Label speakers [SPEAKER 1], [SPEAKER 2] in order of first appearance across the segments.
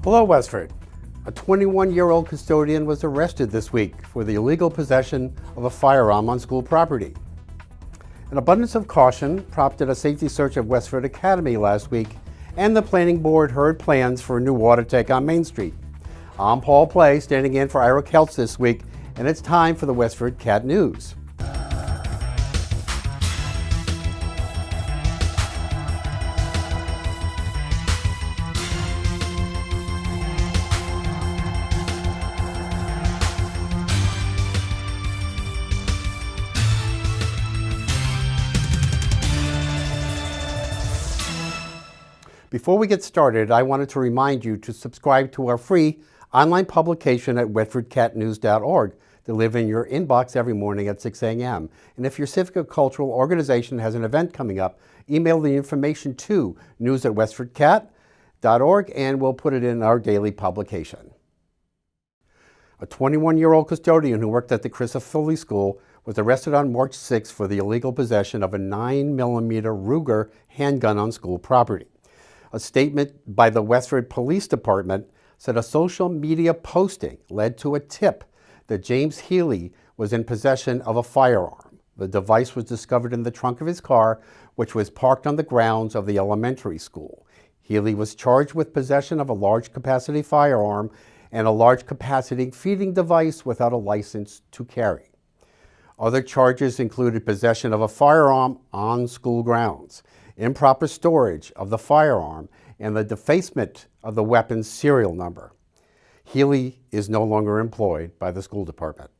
[SPEAKER 1] Hello, Westford. A 21-year-old custodian was arrested this week for the illegal possession of a firearm on school property. An abundance of caution prompted a safety search of Westford Academy last week, and the planning board heard plans for a new water tank on Main Street. I'm Paul Play, standing in for Ira Keltz this week, and it's time for the WestfordCAT News. Before we get started, I wanted to remind you to subscribe to our free online publication at WestfordCatNews.org, delivered in your inbox every morning at 6 a.m. And if your civic or cultural organization has an event coming up, email the information to news@WestfordCat.org and we'll put it in our daily publication. A 21-year-old custodian who worked at the Chrysophylle School was arrested on March 6 for the illegal possession of a 9mm Ruger handgun on school property. A statement by the Westford Police Department said a social media posting led to a tip that James Healy was in possession of a firearm. The device was discovered in the trunk of his car, which was parked on the grounds of the elementary school. Healy was charged with possession of a large capacity firearm and a large capacity feeding device without a license to carry. Other charges included possession of a firearm on school grounds, improper storage of the firearm, and the defacement of the weapon's serial number. Healy is no longer employed by the school department.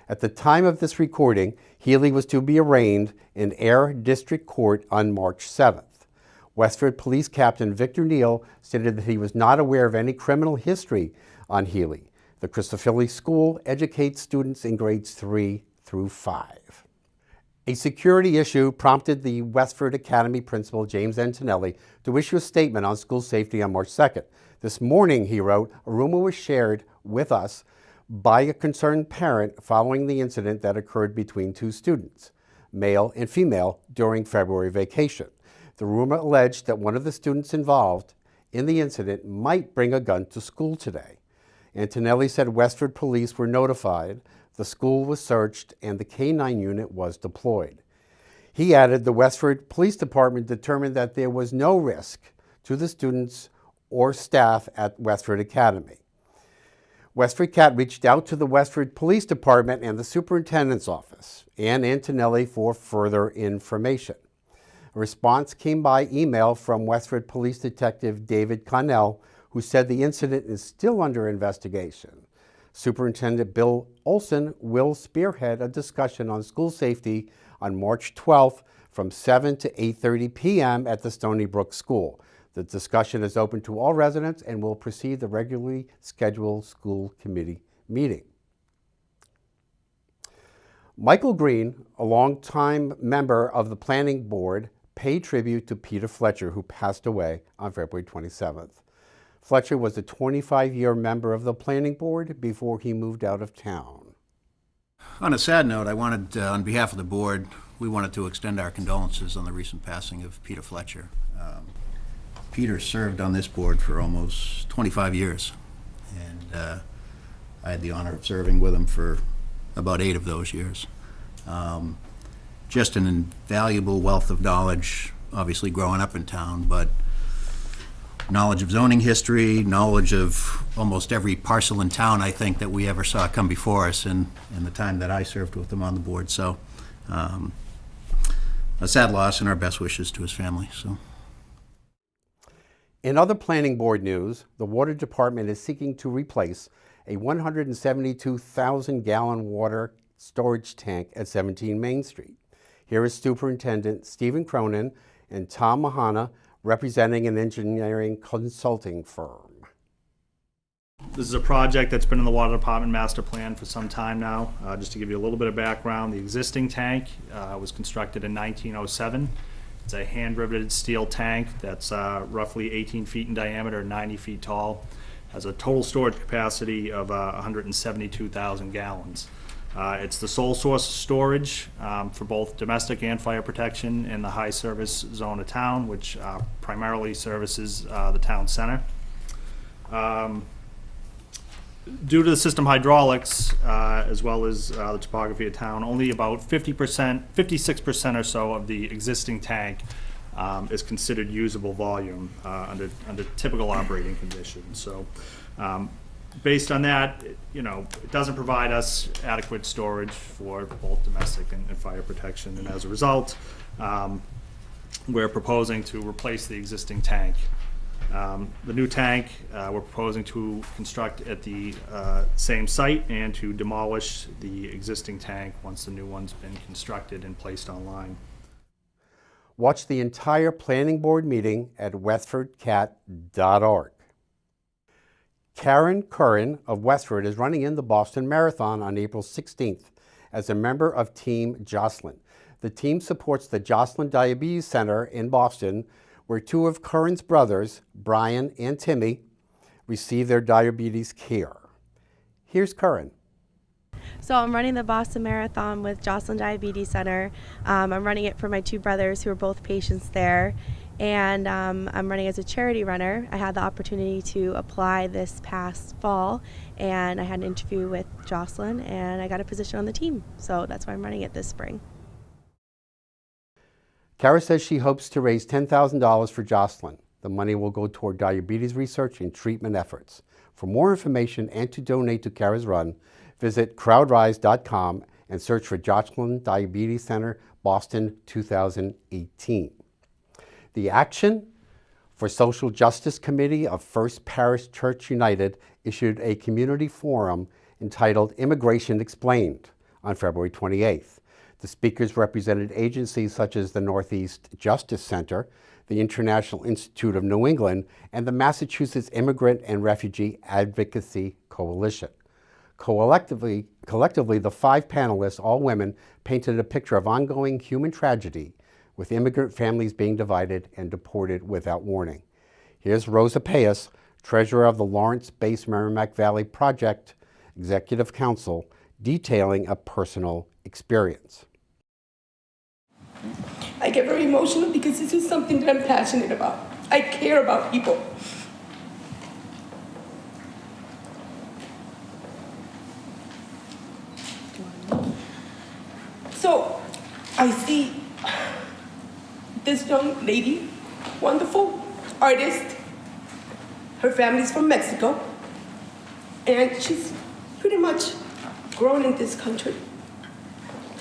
[SPEAKER 1] At the time of this recording, Healy was to be arraigned in Ayr District Court on March 7th. Westford Police Captain Victor Neal stated that he was not aware of any criminal history on Healy. The Chrysophylle School educates students in grades 3 through 5. A security issue prompted the Westford Academy principal, James Antonelli, to issue a statement on school safety on March 2nd. This morning, he wrote, a rumor was shared with us by a concerned parent following the incident that occurred between two students, male and female, during February vacation. The rumor alleged that one of the students involved in the incident might bring a gun to school today. Antonelli said Westford police were notified, the school was searched, and the K-9 unit was deployed. He added the Westford Police Department determined that there was no risk to the students or staff at Westford Academy. WestfordCAT reached out to the Westford Police Department and the Superintendent's Office and Antonelli for further information. A response came by email from Westford Police Detective David Connell, who said the incident is still under investigation. Superintendent Bill Olson will spearhead a discussion on school safety on March 12th from 7 to 8:30 p.m. at the Stony Brook School. The discussion is open to all residents and will precede the regularly scheduled school committee meeting. Michael Green, a longtime member of the planning board, paid tribute to Peter Fletcher, who passed away on February 27th. Fletcher was a 25-year member of the planning board before he moved out of town.
[SPEAKER 2] On a sad note, I wanted, on behalf of the board, we wanted to extend our condolences on the recent passing of Peter Fletcher. Peter served on this board for almost 25 years, and I had the honor of serving with him for about 8 of those years. Just an invaluable wealth of knowledge, obviously growing up in town, but knowledge of zoning history, knowledge of almost every parcel in town, I think, that we ever saw come before us in the time that I served with him on the board. So a sad loss, and our best wishes to his family. So.
[SPEAKER 1] In other planning board news, the water department is seeking to replace a 172,000-gallon water storage tank at 17 Main Street. Here is Superintendent Stephen Curran and Tom Mahana, representing an engineering consulting firm.
[SPEAKER 3] This is a project that's been in the Water Department master plan for some time now. Just to give you a little bit of background, the existing tank was constructed in 1907. It's a hand-riveted steel tank that's roughly 18 feet in diameter, 90 feet tall. Has a total storage capacity of 172,000 gallons. It's the sole source of storage for both domestic and fire protection in the high service zone of town, which primarily services the town center. Due to the system hydraulics, as well as the topography of town, only about 56% or so of the existing tank is considered usable volume under typical operating conditions. So based on that, it doesn't provide us adequate storage for both domestic and fire protection. And as a result, we're proposing to replace the existing tank. The new tank we're proposing to construct at the same site and to demolish the existing tank once the new one's been constructed and placed online.
[SPEAKER 1] Watch the entire planning board meeting at WestfordCAT.org. Curran of Westford is running in the Boston Marathon on April 16th as a member of Team Jocelyn. The team supports the Jocelyn Diabetes Center in Boston, where two of Curran's brothers, Brian and Timmy, receive their diabetes care. Here's Curran.
[SPEAKER 4] So I'm running the Boston Marathon with Jocelyn Diabetes Center. I'm running it for my two brothers who are both patients there. And I'm running as a charity runner. I had the opportunity to apply this past fall, and I had an interview with Jocelyn, and I got a position on the team. So that's why I'm running it this spring.
[SPEAKER 1] Kara says she hopes to raise $10,000 for Jocelyn. The money will go toward diabetes research and treatment efforts. For more information and to donate to Kara's run, visit crowdrise.com and search for Jocelyn Diabetes Center, Boston 2018. The Action for Social Justice Committee of First Parish Church United issued a community forum entitled Immigration Explained on February 28th. The speakers represented agencies such as the Northeast Justice Center, the International Institute of New England, and the Massachusetts Immigrant and Refugee Advocacy Coalition. Collectively, the 5 panelists, all women, painted a picture of ongoing human tragedy with immigrant families being divided and deported without warning. Here's Rosa Payas, treasurer of the Lawrence-based Merrimack Valley Project Executive Council, detailing a personal experience.
[SPEAKER 5] I get very emotional because this is something that I'm passionate about. I care about people. So I see this young lady, wonderful artist. Her family's from Mexico, and she's pretty much grown in this country.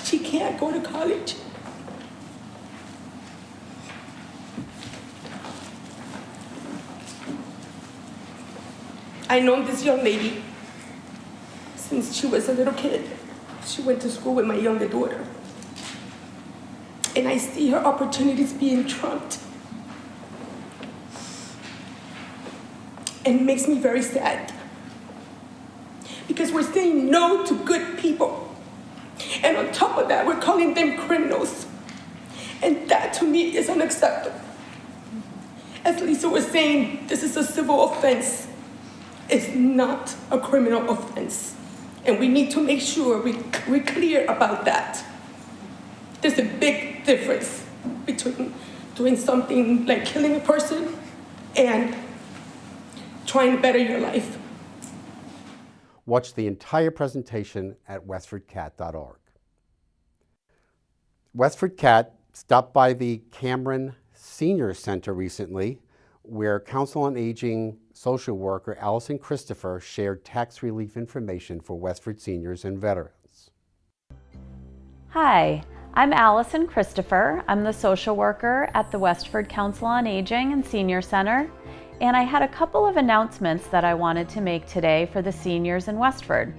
[SPEAKER 5] She can't go to college. I know this young lady since she was a little kid. She went to school with my younger daughter. And I see her opportunities being trumped. And it makes me very sad. Because we're saying no to good people. And on top of that, we're calling them criminals. And that to me is unacceptable. As Lisa was saying, this is a civil offense. It's not a criminal offense. And we need to make sure we're clear about that. There's a big difference between doing something like killing a person and trying to better your life.
[SPEAKER 1] Watch the entire presentation at WestfordCAT.org. WestfordCAT stopped by the Cameron Senior Center recently, where Council on Aging social worker Eliasen Christopher shared tax relief information for Westford seniors and veterans.
[SPEAKER 6] Hi, I'm Eliasen Christopher. I'm the social worker at the Westford Council on Aging and Senior Center, and I had a couple of announcements that I wanted to make today for the seniors in Westford.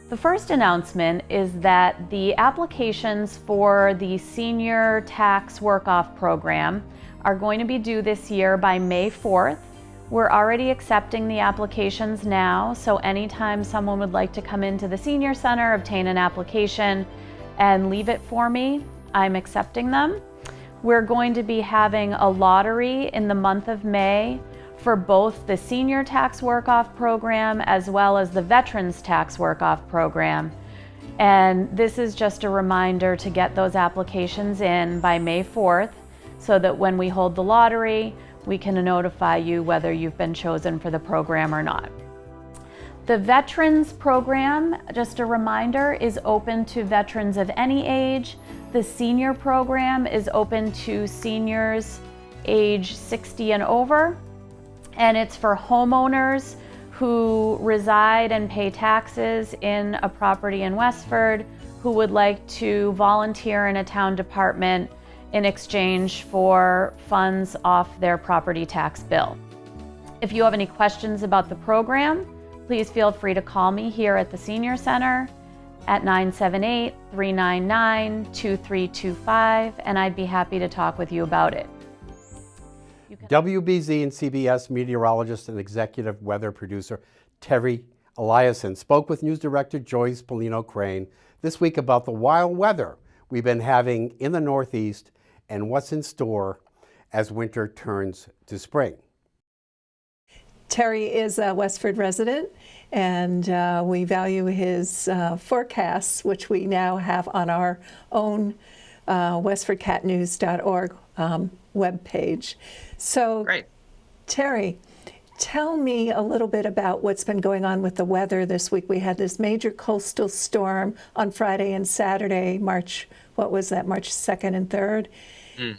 [SPEAKER 6] The first announcement is that the applications for the Senior Tax Work-Off Program are going to be due this year by May 4th. We're already accepting the applications now, so anytime someone would like to come into the Senior Center, obtain an application, and leave it for me, I'm accepting them. We're going to be having a lottery in the month of May for both the Senior Tax Work-Off Program as well as the Veterans Tax Work-Off Program. And this is just a reminder to get those applications in by May 4th so that when we hold the lottery, we can notify you whether you've been chosen for the program or not. The Veterans Program, just a reminder, is open to veterans of any age. The Senior Program is open to seniors age 60 and over, and it's for homeowners who reside and pay taxes in a property in Westford who would like to volunteer in a town department in exchange for funds off their property tax bill. If you have any questions about the program, please feel free to call me here at the Senior Center at 978-399-2325, and I'd be happy to talk with you about it.
[SPEAKER 1] WBZ and CBS meteorologist and executive weather producer Terry Eliasen spoke with News Director Joyce Polino-Crane this week about the wild weather we've been having in the Northeast and what's in store as winter turns to spring.
[SPEAKER 7] Terry is a Westford resident, and we value his forecasts, which we now have on our own WestfordCATnews.org webpage. So,
[SPEAKER 8] Great.
[SPEAKER 7] Terry, tell me a little bit about what's been going on with the weather this week. We had this major coastal storm on Friday and Saturday, March 2nd and 3rd.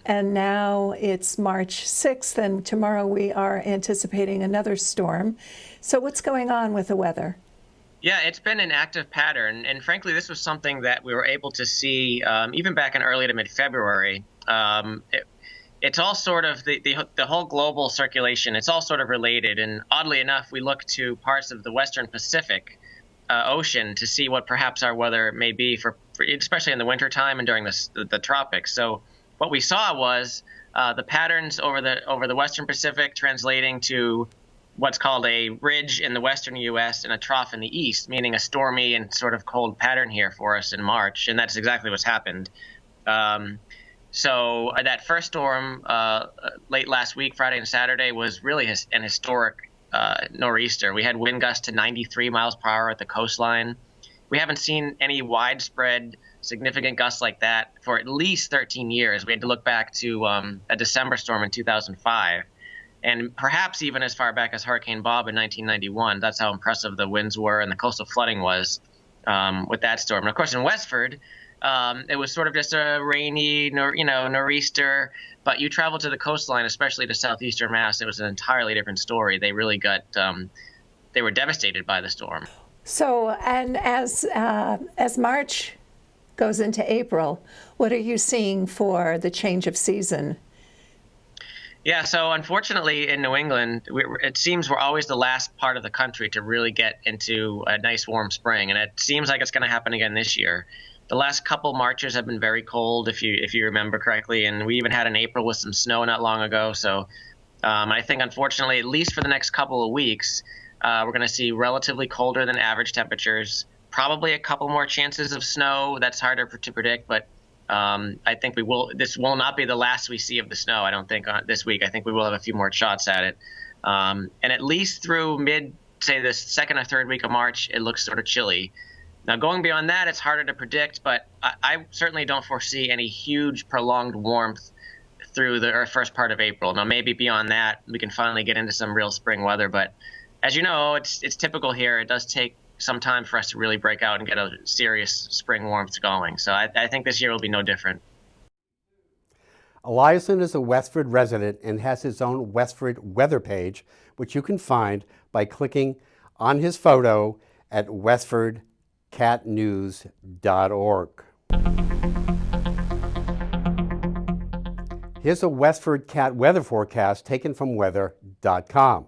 [SPEAKER 7] And now it's March 6th, and tomorrow we are anticipating another storm. So what's going on with the weather?
[SPEAKER 8] Yeah, it's been an active pattern, and frankly, this was something that we were able to see even back in early to mid-February. It's all sort of the whole global circulation. It's all sort of related, and oddly enough, we look to parts of the Western Pacific Ocean to see what perhaps our weather may be for especially in the wintertime and during the tropics. So what we saw was the patterns over the Western Pacific translating to what's called a ridge in the western U.S. and a trough in the east, meaning a stormy and sort of cold pattern here for us in March, and that's exactly what's happened. So that first storm late last week, Friday and Saturday, was really an historic nor'easter. We had wind gusts to 93 miles per hour at the coastline. We haven't seen any widespread significant gusts like that for at least 13 years. We had to look back to a December storm in 2005, and perhaps even as far back as Hurricane Bob in 1991. That's how impressive the winds were and the coastal flooding was with that storm. And of course, in Westford, it was sort of just a rainy, nor'easter. But you travel to the coastline, especially to southeastern Mass, it was an entirely different story. They really they were devastated by the storm.
[SPEAKER 7] So, and as March goes into April, what are you seeing for the change of season?
[SPEAKER 8] Yeah, so unfortunately in New England, it seems we're always the last part of the country to really get into a nice warm spring, and it seems like it's going to happen again this year. The last couple Marches have been very cold, if you remember correctly, and we even had an April with some snow not long ago. So I think unfortunately, at least for the next couple of weeks, we're going to see relatively colder than average temperatures. Probably a couple more chances of snow. That's harder to predict, but I think this will not be the last we see of the snow, I don't think, this week. I think we will have a few more shots at it. And at least through say the second or third week of March, it looks sort of chilly. Now, going beyond that, it's harder to predict, but I certainly don't foresee any huge prolonged warmth through the first part of April. Now, maybe beyond that, we can finally get into some real spring weather, but as you know, it's typical here. It does take some time for us to really break out and get a serious spring warmth going. So I think this year will be no different.
[SPEAKER 1] Eliasen is a Westford resident and has his own Westford weather page, which you can find by clicking on his photo at WestfordCATnews.org. Here's a Westford Cat weather forecast taken from weather.com.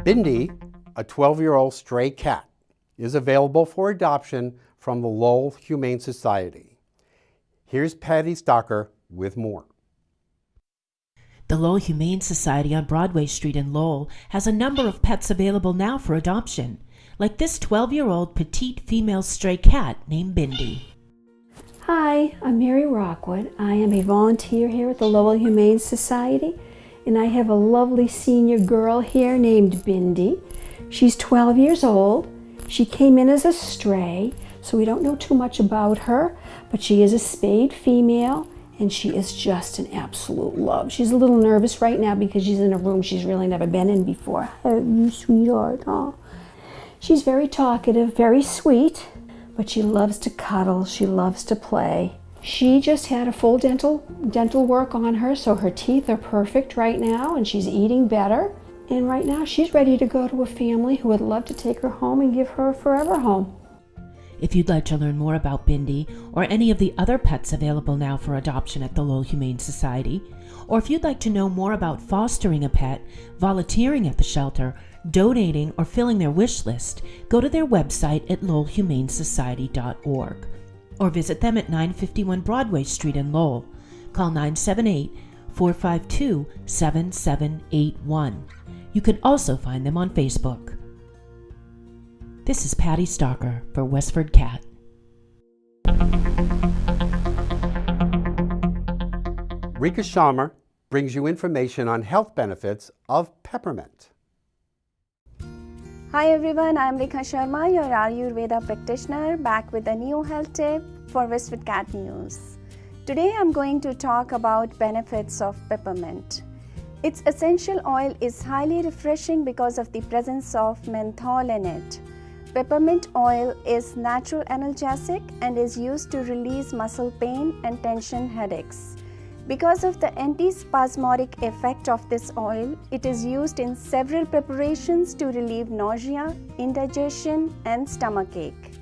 [SPEAKER 1] Bindi, a 12-year-old stray cat, is available for adoption from the Lowell Humane Society. Here's Patty Stocker with more.
[SPEAKER 9] The Lowell Humane Society on Broadway Street in Lowell has a number of pets available now for adoption, like this 12-year-old petite female stray cat named Bindi.
[SPEAKER 10] Hi, I'm Mary Rockwood. I am a volunteer here at the Lowell Humane Society, and I have a lovely senior girl here named Bindi. She's 12 years old. She came in as a stray, so we don't know too much about her, but she is a spayed female, and she is just an absolute love. She's a little nervous right now because she's in a room she's really never been in before. Oh, you sweetheart, oh. She's very talkative, very sweet, but she loves to cuddle, she loves to play. She just had a full dental work on her, so her teeth are perfect right now, and she's eating better. And right now she's ready to go to a family who would love to take her home and give her a forever home.
[SPEAKER 9] If you'd like to learn more about Bindi or any of the other pets available now for adoption at the Lowell Humane Society, or if you'd like to know more about fostering a pet, volunteering at the shelter, donating, or filling their wish list, go to their website at lowellhumanesociety.org or visit them at 951 Broadway Street in Lowell. Call 978-452-7781. You can also find them on Facebook. This is Patty Stalker for WestfordCAT.
[SPEAKER 1] Rika Sharma brings you information on health benefits of peppermint.
[SPEAKER 11] Hi everyone, I am Rika Sharma, your Ayurveda practitioner, back with a new health tip for WestfordCAT News. Today I am going to talk about benefits of peppermint. Its essential oil is highly refreshing because of the presence of menthol in it. Peppermint oil is natural analgesic and is used to release muscle pain and tension headaches. Because of the antispasmodic effect of this oil, it is used in several preparations to relieve nausea, indigestion, and stomachache.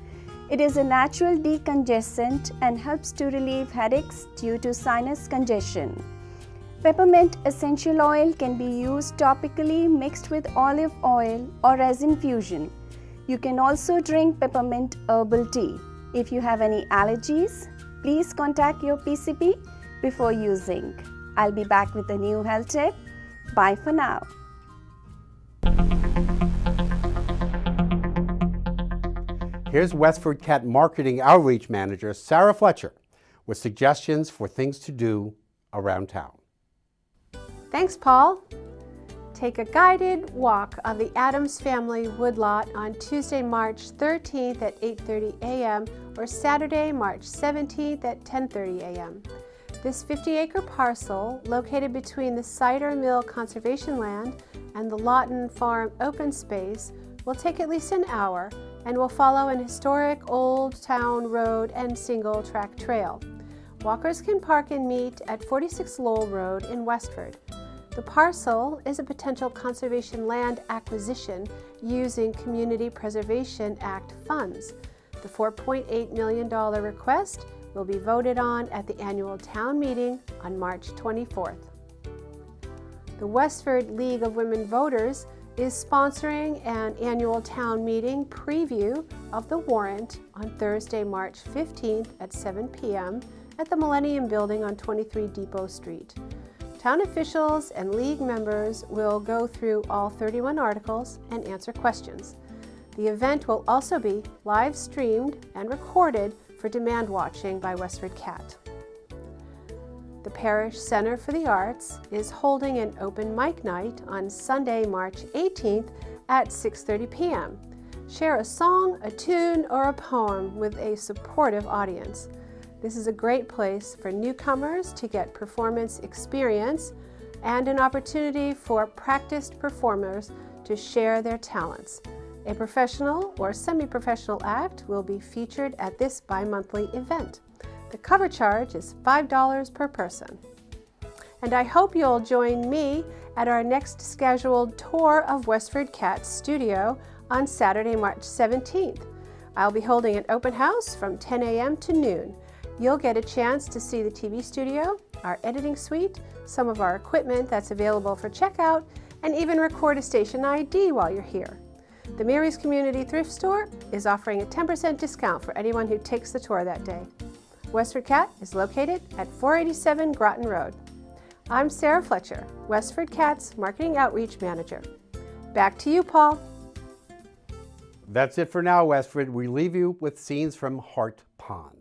[SPEAKER 11] It is a natural decongestant and helps to relieve headaches due to sinus congestion. Peppermint essential oil can be used topically mixed with olive oil or as infusion. You can also drink peppermint herbal tea. If you have any allergies, please contact your PCP before using. I'll be back with a new health tip. Bye for now.
[SPEAKER 1] Here's WestfordCAT Marketing Outreach Manager Peter Fletcher with suggestions for things to do around town.
[SPEAKER 12] Thanks, Paul. Take a guided walk of the Addams Family Woodlot on Tuesday, March 13th at 8:30 a.m. or Saturday, March 17th at 10:30 a.m. This 50-acre parcel, located between the Cider Mill Conservation Land and the Lawton Farm open space, will take at least an hour and will follow an historic Old Town Road and single-track trail. Walkers can park and meet at 46 Lowell Road in Westford. The parcel is a potential conservation land acquisition using Community Preservation Act funds. The $4.8 million request will be voted on at the annual town meeting on March 24th. The Westford League of Women Voters is sponsoring an annual town meeting preview of the warrant on Thursday, March 15th at 7 p.m. at the Millennium Building on 23 Depot Street. Town officials and league members will go through all 31 articles and answer questions. The event will also be live streamed and recorded for demand watching by WestfordCAT. The Parish Center for the Arts is holding an open mic night on Sunday, March 18th at 6:30 p.m. Share a song, a tune, or a poem with a supportive audience. This is a great place for newcomers to get performance experience and an opportunity for practiced performers to share their talents. A professional or semi-professional act will be featured at this bi-monthly event. The cover charge is $5 per person. And I hope you'll join me at our next scheduled tour of WestfordCAT's studio on Saturday, March 17th. I'll be holding an open house from 10 a.m. to noon. You'll get a chance to see the TV studio, our editing suite, some of our equipment that's available for checkout, and even record a station ID while you're here. The Mary's Community Thrift Store is offering a 10% discount for anyone who takes the tour that day. WestfordCAT is located at 487 Groton Road. I'm Sarah Fletcher, WestfordCAT's Marketing Outreach Manager. Back to you, Paul.
[SPEAKER 1] That's it for now, Westford. We leave you with scenes from Hart Pond.